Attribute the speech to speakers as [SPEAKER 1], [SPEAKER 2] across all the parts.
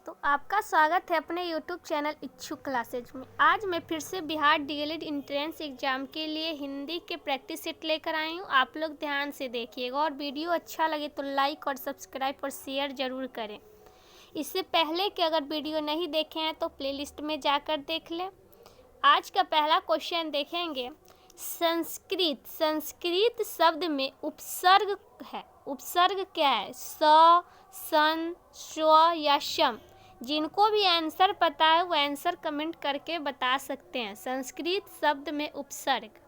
[SPEAKER 1] तो आपका स्वागत है अपने YouTube चैनल इच्छुक क्लासेज में। आज मैं फिर से बिहार डीएलएड एंट्रेंस एग्ज़ाम के लिए हिंदी के प्रैक्टिस सेट लेकर आई हूँ। आप लोग ध्यान से देखिएगा और वीडियो अच्छा लगे तो लाइक और सब्सक्राइब और शेयर ज़रूर करें। इससे पहले कि अगर वीडियो नहीं देखे हैं तो प्लेलिस्ट में जाकर देख लें। आज का पहला क्वेश्चन देखेंगे। संस्कृत शब्द में उपसर्ग है। उपसर्ग क्या है? स, सन, स्व या शम? जिनको भी आंसर पता है वो आंसर कमेंट करके बता सकते हैं। संस्कृत शब्द में उपसर्ग,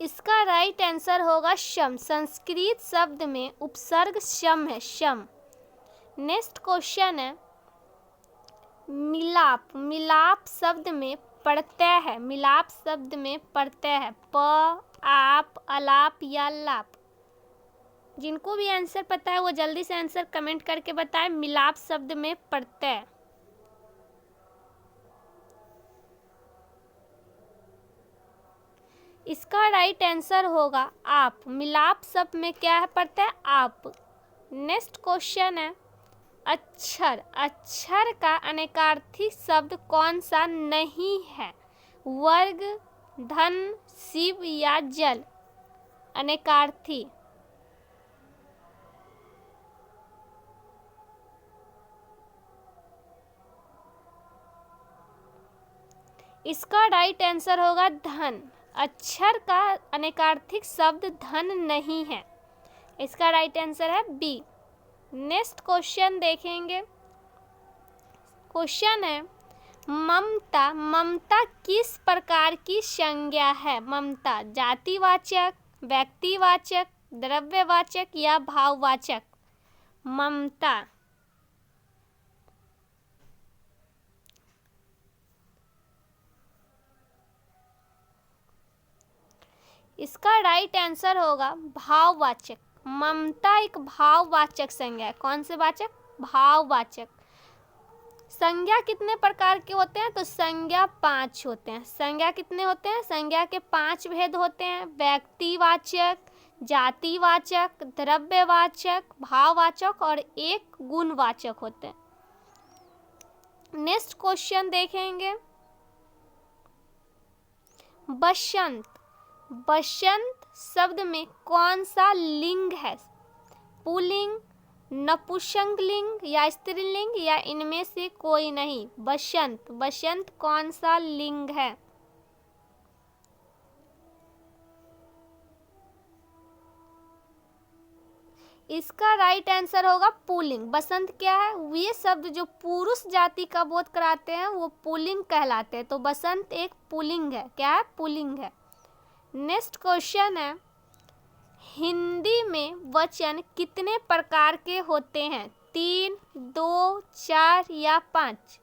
[SPEAKER 1] इसका राइट आंसर होगा शम। संस्कृत शब्द में उपसर्ग शम है, शम। नेक्स्ट क्वेश्चन है मिलाप। मिलाप शब्द में प्रत्यय है। मिलाप शब्द में प्रत्यय है प, आप, अलाप या लाप? जिनको भी आंसर पता है वो जल्दी से आंसर कमेंट करके बताएं। मिलाप शब्द में प्रत्यय, इसका राइट आंसर होगा आप। मिलाप शब्द में क्या है? प्रत्यय आप। नेक्स्ट क्वेश्चन है अक्षर। अक्षर का अनेकार्थी शब्द कौन सा नहीं है? वर्ग, धन, शिव या जल? अनेकार्थी, इसका राइट आंसर होगा धन। अक्षर का अनेकार्थिक शब्द धन नहीं है। इसका राइट आंसर है बी। नेक्स्ट क्वेश्चन देखेंगे। क्वेश्चन है ममता। ममता किस प्रकार की संज्ञा है? ममता जातिवाचक, व्यक्तिवाचक, द्रव्यवाचक या भाववाचक? ममता, इसका राइट आंसर होगा भाववाचक। ममता एक भाववाचक संज्ञा है। कौन से वाचक? भाववाचक। संज्ञा कितने प्रकार के होते हैं? तो संज्ञा 5 होते हैं। संज्ञा कितने होते हैं? संज्ञा के 5 भेद होते हैं। व्यक्तिवाचक, जातिवाचक, द्रव्यवाचक, भाववाचक और एक गुणवाचक होते हैं। नेक्स्ट क्वेश्चन देखेंगे। बसंत। बसंत शब्द में कौन सा लिंग है? पुल्लिंग, नपुंसकलिंग या स्त्रीलिंग या इनमें से कोई नहीं? बसंत, बसंत कौन सा लिंग है? इसका राइट आंसर होगा पुल्लिंग। बसंत क्या है? ये शब्द जो पुरुष जाति का बोध कराते हैं वो पुल्लिंग कहलाते हैं। तो बसंत एक पुल्लिंग है। क्या है? पुल्लिंग है। नेक्स्ट क्वेश्चन है हिंदी में वचन कितने प्रकार के होते हैं? 3, 2, 4 या 5?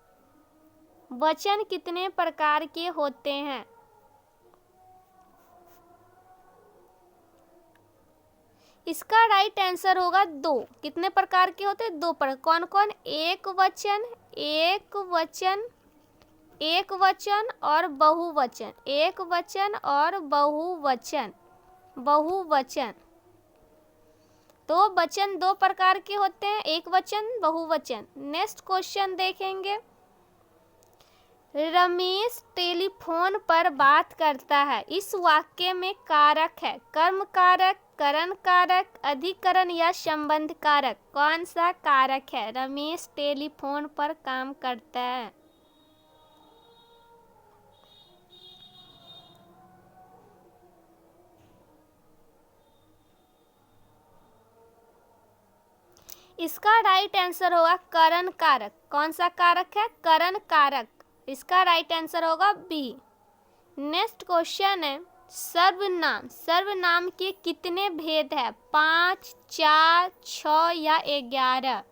[SPEAKER 1] वचन कितने प्रकार के होते हैं? इसका राइट आंसर होगा 2। कितने प्रकार के होते हैं? 2 प्रकार। कौन कौन? एक वचन, एक वचन, एक वचन और बहुवचन। एक वचन और बहुवचन, बहुवचन। तो वचन 2 प्रकार के होते हैं, एक वचन, बहुवचन। नेक्स्ट क्वेश्चन देखेंगे। रमेश टेलीफोन पर बात करता है। इस वाक्य में कारक है कर्म कारक, करण कारक, अधिकरण या संबंध कारक? कौन सा कारक है? रमेश टेलीफोन पर काम करता है। इसका राइट आंसर होगा करण कारक। कौन सा कारक है? करण कारक। इसका राइट आंसर होगा बी। नेक्स्ट क्वेश्चन है सर्वनाम। सर्वनाम के कितने भेद है? 5, 4, 6 या 11?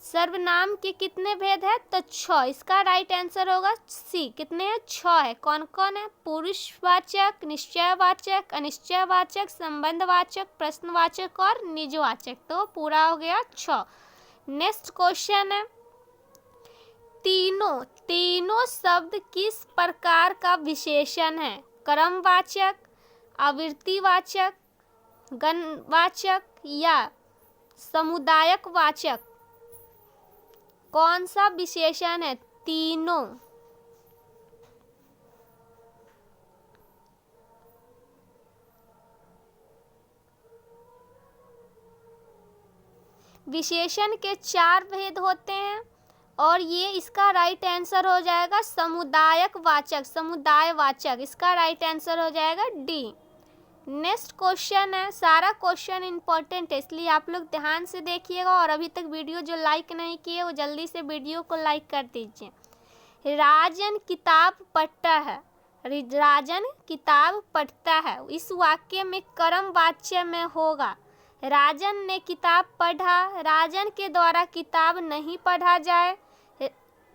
[SPEAKER 1] सर्वनाम के कितने भेद है? तो 6। इसका राइट आंसर होगा सी। कितने हैं? 6 है। कौन कौन है? पुरुषवाचक, निश्चयवाचक, अनिश्चयवाचक, संबंधवाचक, प्रश्नवाचक और निजवाचक। तो पूरा हो गया 6। नेक्स्ट क्वेश्चन है तीनों शब्द किस प्रकार का विशेषण है? क्रमवाचक, आवृत्तिवाचक, गणवाचक या समुदायक वाचक? कौन सा विशेषण है? तीनों। विशेषण के 4 भेद होते हैं और ये इसका राइट आंसर हो जाएगा समुदायक वाचक, समुदायवाचक। इसका राइट आंसर हो जाएगा डी। नेक्स्ट क्वेश्चन है, सारा क्वेश्चन इंपॉर्टेंट है इसलिए आप लोग ध्यान से देखिएगा और अभी तक वीडियो जो लाइक नहीं किए वो जल्दी से वीडियो को लाइक कर दीजिए। राजन किताब पढ़ता है, राजन किताब पढ़ता है, इस वाक्य में कर्म वाच्य में होगा। राजन ने किताब पढ़ा, राजन के द्वारा किताब नहीं पढ़ा जाए,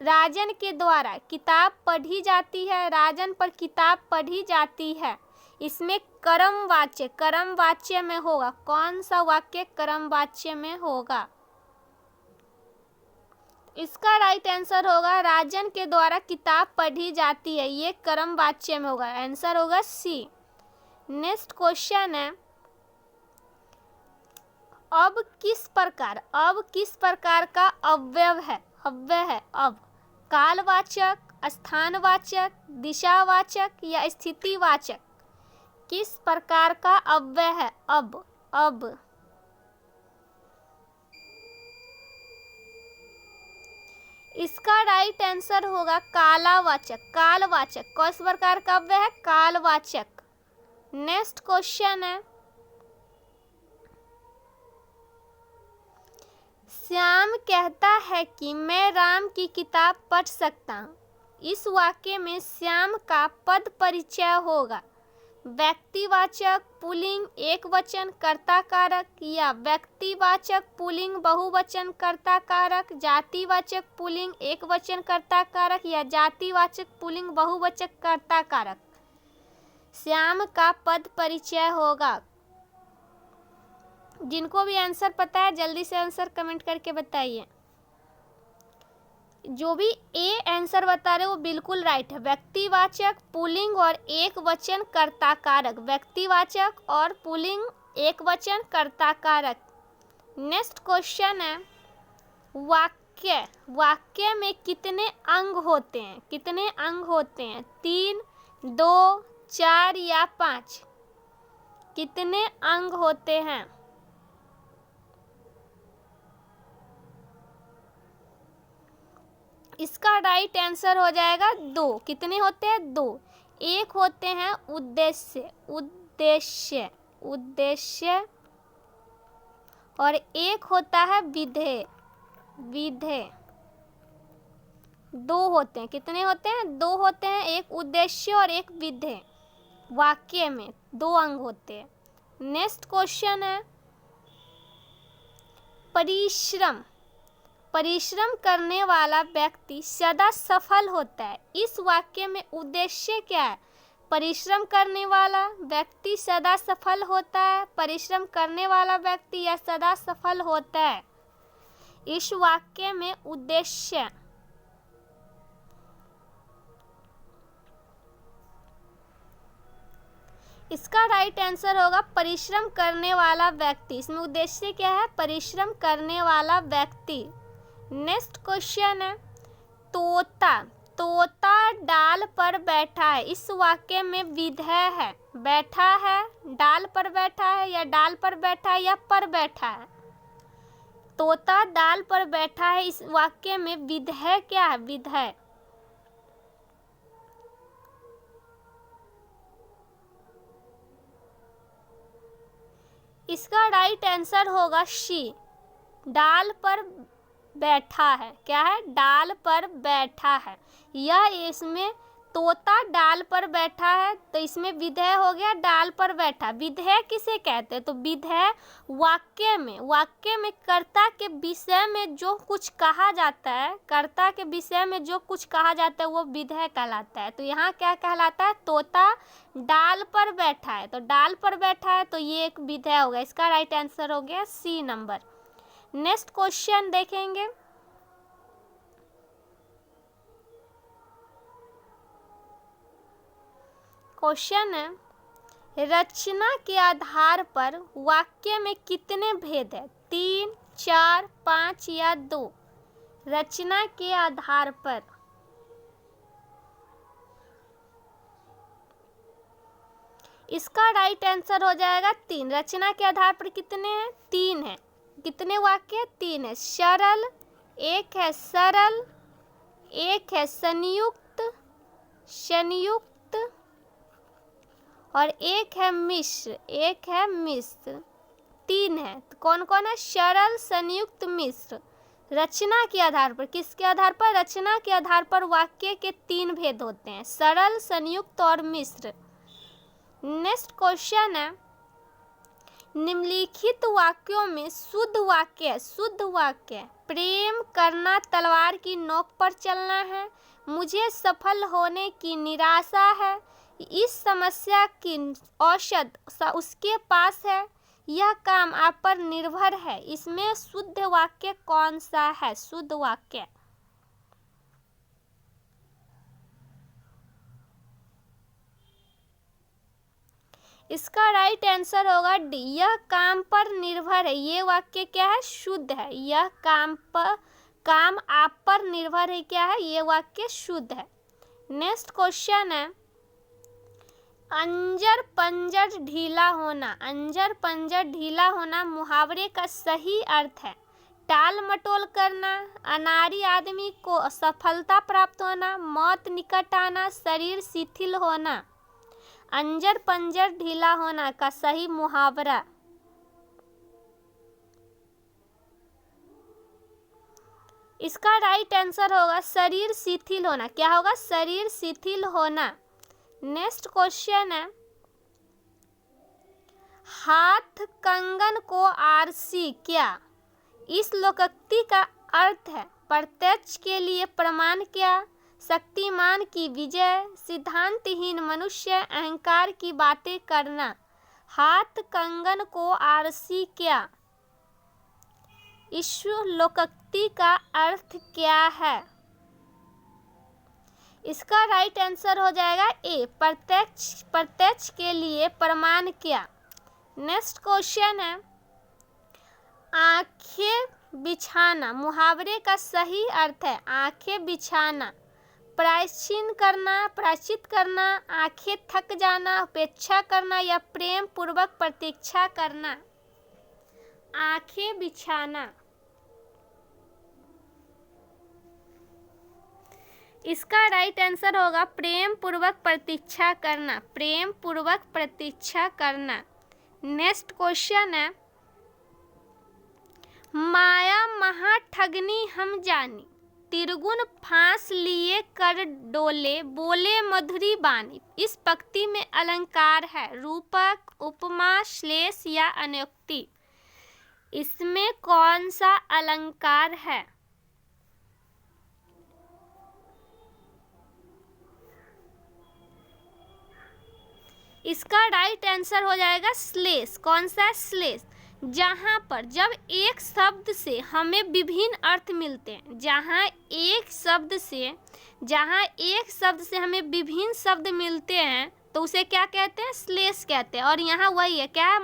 [SPEAKER 1] राजन के द्वारा किताब पढ़ी जाती है, राजन पर किताब पढ़ी जाती है। इसमें कर्म वाच्य में होगा। कौन सा वाक्य कर्म वाच्य में होगा? इसका राइट आंसर होगा राजन के द्वारा किताब पढ़ी जाती है, ये कर्म वाच्य में होगा। आंसर होगा सी। नेक्स्ट क्वेश्चन है, अब किस प्रकार का अव्यय है? अब कालवाचक, स्थानवाचक, दिशावाचक या स्थितिवाचक? किस प्रकार का अव्यय है? अब इसका राइट आंसर होगा कालवाचक। किस प्रकार का अव्यय है? कालवाचक। नेक्स्ट क्वेश्चन है, श्याम कहता है कि मैं राम की किताब पढ़ सकता हूँ। इस वाक्य में श्याम का पद परिचय होगा। व्यक्तिवाचक पुल्लिंग एक वचन कर्ता कारक या व्यक्तिवाचक पुल्लिंग बहुवचन कर्ता कारक, जातिवाचक पुल्लिंग एक वचन कर्ता कारक या जातिवाचक पुल्लिंग बहुवचन कर्ता कारक? श्याम का पद परिचय होगा। जिनको भी आंसर पता है जल्दी से आंसर कमेंट करके बताइए। जो भी ए आंसर बता रहे वो बिल्कुल राइट है। व्यक्तिवाचक पुल्लिंग और एक वचन कर्ता कारक, व्यक्तिवाचक और पुल्लिंग एक वचन कर्ता कारक। नेक्स्ट क्वेश्चन है, वाक्य में कितने अंग होते हैं? 3, 2, 4 या 5? कितने अंग होते हैं? इसका राइट आंसर हो जाएगा 2। कितने होते हैं? 2। एक होते हैं उद्देश्य और एक होता है विधेय। 2 होते हैं। कितने होते हैं? 2 होते हैं। एक उद्देश्य और एक विधेय। वाक्य में 2 अंग होते हैं। नेक्स्ट क्वेश्चन है, परिश्रम करने वाला व्यक्ति सदा सफल होता है। इस वाक्य में उद्देश्य क्या है? परिश्रम करने वाला व्यक्ति सदा सफल होता है, परिश्रम करने वाला व्यक्ति या सदा सफल होता है? इस वाक्य में उद्देश्य इसका राइट आंसर होगा परिश्रम करने वाला व्यक्ति। इसमें उद्देश्य क्या है? परिश्रम करने वाला व्यक्ति। नेक्स्ट क्वेश्चन है, तोता डाल पर बैठा है। इस वाक्य में विधेय है। बैठा है, डाल पर बैठा है या डाल पर बैठा है या पर बैठा है? तोता डाल पर बैठा है। इस वाक्य में विधेय क्या है? विधेय। इसका राइट आंसर होगा सी, डाल पर बैठा है। क्या है? डाल पर बैठा है। यह इसमें तोता डाल पर बैठा है तो इसमें विधेय हो गया डाल पर बैठा। विधेय किसे कहते हैं? तो विधेय वाक्य में कर्ता के विषय में जो कुछ कहा जाता है, कर्ता के विषय में जो कुछ कहा जाता है वो विधेय कहलाता है। तो यहाँ क्या कहलाता है? तोता डाल पर बैठा है, तो डाल पर बैठा है तो ये एक विधेय होगा। इसका राइट आंसर हो गया सी नंबर। नेक्स्ट क्वेश्चन देखेंगे, क्वेश्चन है, रचना के आधार पर वाक्य में कितने भेद है? 3, 4, 5 या 2? रचना के आधार पर। इसका राइट आंसर हो जाएगा 3। रचना के आधार पर कितने हैं? 3 है। कितने वाक्य? 3 है। सरल, एक है सरल, एक है संयुक्त, और एक है मिश्र, 3 है। तो कौन कौन है? सरल, संयुक्त, मिश्र। रचना के आधार पर, किसके आधार पर? रचना के आधार पर वाक्य के 3 भेद होते हैं, सरल, संयुक्त और मिश्र। नेक्स्ट क्वेश्चन है, निम्नलिखित वाक्यों में शुद्ध वाक्य प्रेम करना तलवार की नोक पर चलना है, मुझे सफल होने की निराशा है, इस समस्या की औषध उसके पास है, यह काम आप पर निर्भर है। इसमें शुद्ध वाक्य कौन सा है? शुद्ध वाक्य। इसका राइट आंसर होगा डी, यह काम पर निर्भर है। ये वाक्य क्या है? शुद्ध है। यह काम आप पर निर्भर है, क्या है? ये वाक्य शुद्ध है। नेक्स्ट क्वेश्चन है, अंजर पंजर ढीला होना मुहावरे का सही अर्थ है। टाल मटोल करना, अनाड़ी आदमी को असफलता प्राप्त होना, मौत निकट आना, शरीर शिथिल होना। अंजर पंजर ढीला होना का सही मुहावरा। इसका राइट आंसर होगा शरीर शिथिल होना। क्या होगा? शरीर शिथिल होना। नेक्स्ट क्वेश्चन है, हाथ कंगन को आरसी, क्या? इस लोकोक्ति का अर्थ है प्रत्यक्ष के लिए प्रमाण, क्या? शक्तिमान की विजय, सिद्धांतहीन मनुष्य, अहंकार की बातें करना। हाथ कंगन को आरसी, क्या? इस लोकोक्ति का अर्थ क्या है? इसका राइट आंसर हो जाएगा ए, प्रत्यक्ष के लिए प्रमाण, क्या? नेक्स्ट क्वेश्चन है, आंखें बिछाना मुहावरे का सही अर्थ है आंखें बिछाना, प्रायश्चित करना, आंखें थक जाना, उपेक्षा करना या प्रेम पूर्वक प्रतीक्षा करना। आंखें बिछाना। इसका राइट आंसर होगा प्रेम पूर्वक प्रतीक्षा करना, प्रेम पूर्वक प्रतीक्षा करना। नेक्स्ट क्वेश्चन है, माया महा ठगनी हम जानी, त्रिगुण फांस लिए कर डोले, बोले मधुरी बानी। इस पंक्ति में अलंकार है रूपक, उपमा, श्लेष या अन्योक्ति। इसमें कौन सा अलंकार है? इसका राइट आंसर हो जाएगा श्लेष। कौन सा? श्लेष। जहाँ पर जब एक शब्द से हमें विभिन्न अर्थ मिलते हैं, जहाँ एक शब्द से हमें विभिन्न शब्द मिलते हैं तो उसे क्या कहते हैं? श्लेष कहते हैं। और यहाँ वही है, क्या है?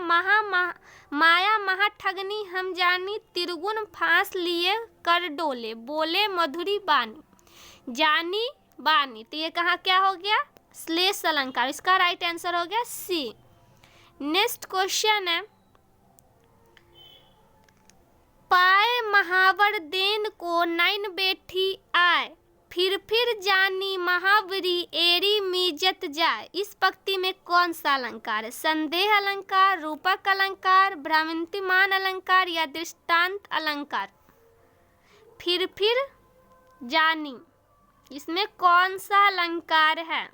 [SPEAKER 1] माया महा ठगनी हम जानी, त्रिगुण फांस लिए कर डोले, बोले मधुरी बानी। जानी बानी, तो ये कहाँ क्या हो गया? श्लेष अलंकार। इसका राइट आंसर हो गया सी। नेक्स्ट क्वेश्चन है, पाए महावर देन को नैन बैठी आए, फिर जानी महावरी एरी मीजत जाए। इस पंक्ति में कौन सा अलंकार है? संदेह अलंकार, रूपक अलंकार, भ्रांतिमान अलंकार या दृष्टांत अलंकार। फिर जानी, इसमें कौन सा अलंकार है?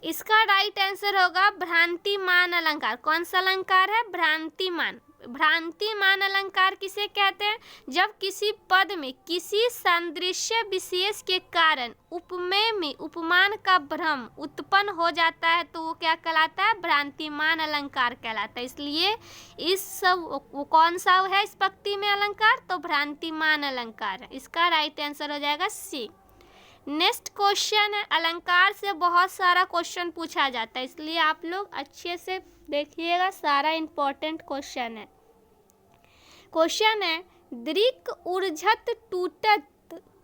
[SPEAKER 1] इसका राइट आंसर होगा भ्रांतिमान अलंकार। कौन सा अलंकार है? भ्रांतिमान। भ्रांतिमान अलंकार किसे कहते हैं? जब किसी पद में किसी सादृश्य विशेष के कारण उपमेय में उपमान का भ्रम उत्पन्न हो जाता है तो वो क्या कहलाता है? भ्रांतिमान अलंकार कहलाता है। इसलिए इस सब वो कौन सा है इस पंक्ति में अलंकार? तो भ्रांतिमान अलंकार है। इसका राइट आंसर हो जाएगा सी। नेक्स्ट क्वेश्चन है, अलंकार से बहुत सारा क्वेश्चन पूछा जाता है, इसलिए आप लोग अच्छे से देखिएगा, सारा इंपॉर्टेंट क्वेश्चन है। क्वेश्चन है, दृक उर्झत टूटत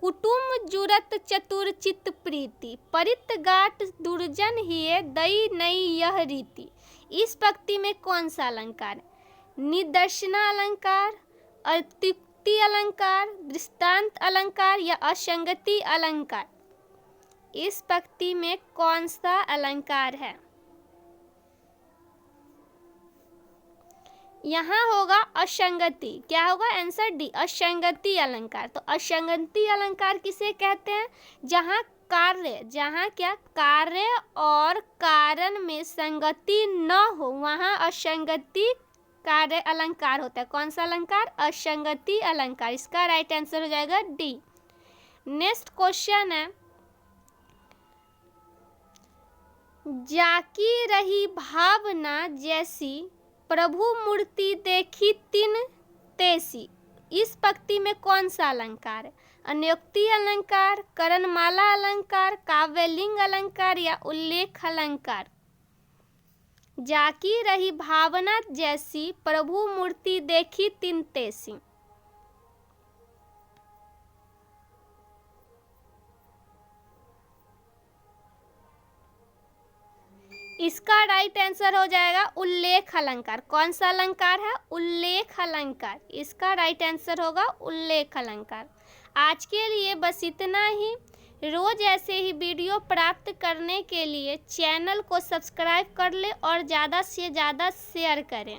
[SPEAKER 1] कुटुम जुरत चतुर चित्त प्रीति परित गाट दुर्जन हिय दई नई यह रीति। इस पंक्ति में कौन सा अलंकार है? निदर्शना अलंकार, अत्युक्ति अलंकार, दृष्टांत अलंकार या असंगति अलंकार। इस पंक्ति में कौन सा अलंकार है? यहाँ होगा असंगति। क्या होगा? आंसर डी, असंगति अलंकार। तो असंगति अलंकार किसे कहते हैं? जहाँ क्या कार्य और कारण में संगति न हो वहाँ असंगति कार्य अलंकार होता है। कौन सा अलंकार? असंगति अलंकार। इसका राइट आंसर हो जाएगा डी। नेक्स्ट क्वेश्चन है, जाकी रही भावना जैसी प्रभु मूर्ति देखी तिन तैसी। इस पंक्ति में कौन सा अलंकार है? अन्योक्ति अलंकार, करणमाला अलंकार, काव्यलिंग अलंकार या उल्लेख अलंकार। जाकी रही भावना जैसी प्रभु मूर्ति देखी तिन तैसी। इसका राइट आंसर हो जाएगा उल्लेख अलंकार। कौन सा अलंकार है? उल्लेख अलंकार। इसका राइट आंसर होगा उल्लेख अलंकार। आज के लिए बस इतना ही। रोज ऐसे ही वीडियो प्राप्त करने के लिए चैनल को सब्सक्राइब कर ले और ज़्यादा से ज़्यादा शेयर करें।